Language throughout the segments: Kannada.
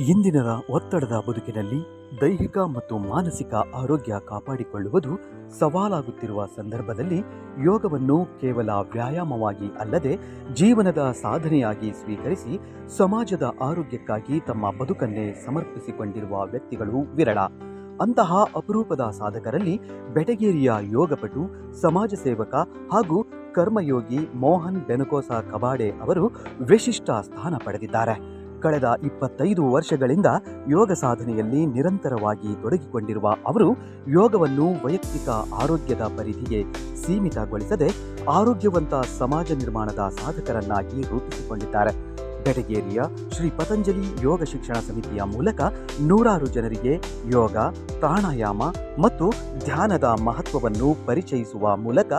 ಇಂದಿನ ಒತ್ತಡದ ಬದುಕಿನಲ್ಲಿ ದೈಹಿಕ ಮತ್ತು ಮಾನಸಿಕ ಆರೋಗ್ಯ ಕಾಪಾಡಿಕೊಳ್ಳುವುದು ಸವಾಲಾಗುತ್ತಿರುವ ಸಂದರ್ಭದಲ್ಲಿ ಯೋಗವನ್ನು ಕೇವಲ ವ್ಯಾಯಾಮವಾಗಿ ಅಲ್ಲದೆ ಜೀವನದ ಸಾಧನೆಯಾಗಿ ಸ್ವೀಕರಿಸಿ ಸಮಾಜದ ಆರೋಗ್ಯಕ್ಕಾಗಿ ತಮ್ಮ ಬದುಕನ್ನೇ ಸಮರ್ಪಿಸಿಕೊಂಡಿರುವ ವ್ಯಕ್ತಿಗಳು ವಿರಳ. ಅಂತಹ ಅಪರೂಪದ ಸಾಧಕರಲ್ಲಿ ಬೆಟಗೇರಿಯ ಯೋಗಪಟು, ಸಮಾಜ ಸೇವಕ ಹಾಗೂ ಕರ್ಮಯೋಗಿ ಮೋಹನ್ ಬೆನಕೋಸ ಕಬಾಡೆ ಅವರು ವಿಶಿಷ್ಟ ಸ್ಥಾನ ಪಡೆದಿದ್ದಾರೆ. ಕಳೆದ 25 ವರ್ಷಗಳಿಂದ ಯೋಗ ಸಾಧನೆಯಲ್ಲಿ ನಿರಂತರವಾಗಿ ತೊಡಗಿಕೊಂಡಿರುವ ಅವರು ಯೋಗವನ್ನು ವೈಯಕ್ತಿಕ ಆರೋಗ್ಯದ ಪರಿಧಿಗೆ ಸೀಮಿತಗೊಳಿಸದೆ ಆರೋಗ್ಯವಂತ ಸಮಾಜ ನಿರ್ಮಾಣದ ಸಾಧಕರನ್ನಾಗಿ ರೂಪಿಸಿಕೊಂಡಿದ್ದಾರೆ. ಬೆಟಗೇರಿಯ ಶ್ರೀ ಪತಂಜಲಿ ಯೋಗ ಶಿಕ್ಷಣ ಸಮಿತಿಯ ಮೂಲಕ ನೂರಾರು ಜನರಿಗೆ ಯೋಗ, ಪ್ರಾಣಾಯಾಮ ಮತ್ತು ಧ್ಯಾನದ ಮಹತ್ವವನ್ನು ಪರಿಚಯಿಸುವ ಮೂಲಕ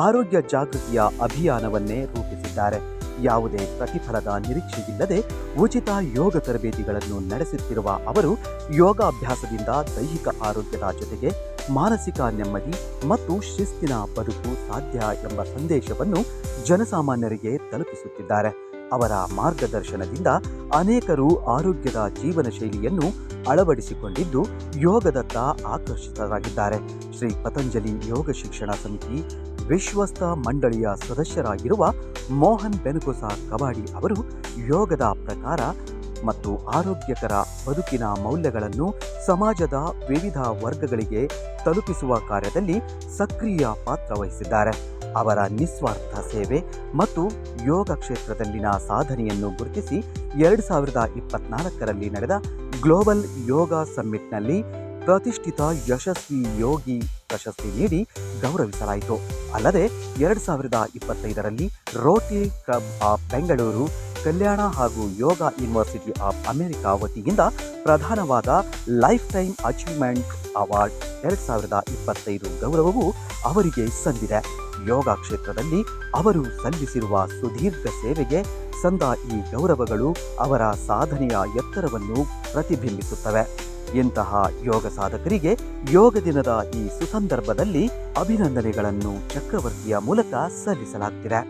ಆರೋಗ್ಯ ಜಾಗೃತಿಯ ಅಭಿಯಾನವನ್ನೇ ರೂಪಿಸಿದ್ದಾರೆ. ಯಾವುದೇ ಪ್ರತಿಫಲದ ನಿರೀಕ್ಷೆಯಿಲ್ಲದೆ ಉಚಿತ ಯೋಗ ತರಬೇತಿಗಳನ್ನು ನಡೆಸುತ್ತಿರುವ ಅವರು ಯೋಗಾಭ್ಯಾಸದಿಂದ ದೈಹಿಕ ಆರೋಗ್ಯದ ಜೊತೆಗೆ ಮಾನಸಿಕ ನೆಮ್ಮದಿ ಮತ್ತು ಶಿಸ್ತಿನ ಬದುಕು ಸಾಧ್ಯ ಎಂಬ ಸಂದೇಶವನ್ನು ಜನಸಾಮಾನ್ಯರಿಗೆ ತಲುಪಿಸುತ್ತಿದ್ದಾರೆ. ಅವರ ಮಾರ್ಗದರ್ಶನದಿಂದ ಅನೇಕರು ಆರೋಗ್ಯದ ಜೀವನ ಶೈಲಿಯನ್ನು ಅಳವಡಿಸಿಕೊಂಡಿದ್ದು ಯೋಗದತ್ತ ಆಕರ್ಷಿತರಾಗಿದ್ದಾರೆ. ಶ್ರೀ ಪತಂಜಲಿ ಯೋಗ ಶಿಕ್ಷಣ ಸಮಿತಿ ವಿಶ್ವಸ್ತ ಮಂಡಳಿಯ ಸದಸ್ಯರಾಗಿರುವ ಮೋಹನ್ ಬೆನಕೋಸ ಕಬಾಡಿ ಅವರು ಯೋಗದ ಪ್ರಕಾರ ಮತ್ತು ಆರೋಗ್ಯಕರ ಬದುಕಿನ ಮೌಲ್ಯಗಳನ್ನು ಸಮಾಜದ ವಿವಿಧ ವರ್ಗಗಳಿಗೆ ತಲುಪಿಸುವ ಕಾರ್ಯದಲ್ಲಿ ಸಕ್ರಿಯ ಪಾತ್ರ ವಹಿಸಿದ್ದಾರೆ. ಅವರ ನಿಸ್ವಾರ್ಥ ಸೇವೆ ಮತ್ತು ಯೋಗ ಕ್ಷೇತ್ರದಲ್ಲಿನ ಸಾಧನೆಯನ್ನು ಗುರುತಿಸಿ 2024ರಲ್ಲಿ ನಡೆದ ಗ್ಲೋಬಲ್ ಯೋಗ ಸಮ್ಮಿಟ್ನಲ್ಲಿ ಪ್ರತಿಷ್ಠಿತ ಯಶಸ್ವಿ ಯೋಗಿ ಪ್ರಶಸ್ತಿ ನೀಡಿ ಗೌರವಿಸಲಾಯಿತು. ಅಲ್ಲದೆ 2025ರಲ್ಲಿ ರೋಟರಿ ಕ್ಲಬ್ ಆಫ್ ಬೆಂಗಳೂರು, ಕಲ್ಯಾಣ ಹಾಗೂ ಯೋಗ ಯೂನಿವರ್ಸಿಟಿ ಆಫ್ ಅಮೆರಿಕಾ ವತಿಯಿಂದ ಪ್ರದಾನವಾದ ಲೈಫ್ ಟೈಮ್ ಅಚೀವ್ಮೆಂಟ್ ಅವಾರ್ಡ್ 2025 ಗೌರವವು ಅವರಿಗೆ ಸಂದಿದೆ. ಯೋಗ ಕ್ಷೇತ್ರದಲ್ಲಿ ಅವರು ಸಲ್ಲಿಸಿರುವ ಸುದೀರ್ಘ ಸೇವೆಗೆ ಸಂದ ಈ ಗೌರವಗಳು ಅವರ ಸಾಧನೆಯ ಎತ್ತರವನ್ನು ಪ್ರತಿಬಿಂಬಿಸುತ್ತವೆ. ಇಂತಹ ಯೋಗ ಸಾಧಕರಿಗೆ ಯೋಗ ದಿನದ ಈ ಸುಸಂದರ್ಭದಲ್ಲಿ ಅಭಿನಂದನೆಗಳನ್ನು ಚಕ್ರವರ್ತಿಯ ಮೂಲಕ ಸಲ್ಲಿಸಲಾಗುತ್ತಿದೆ.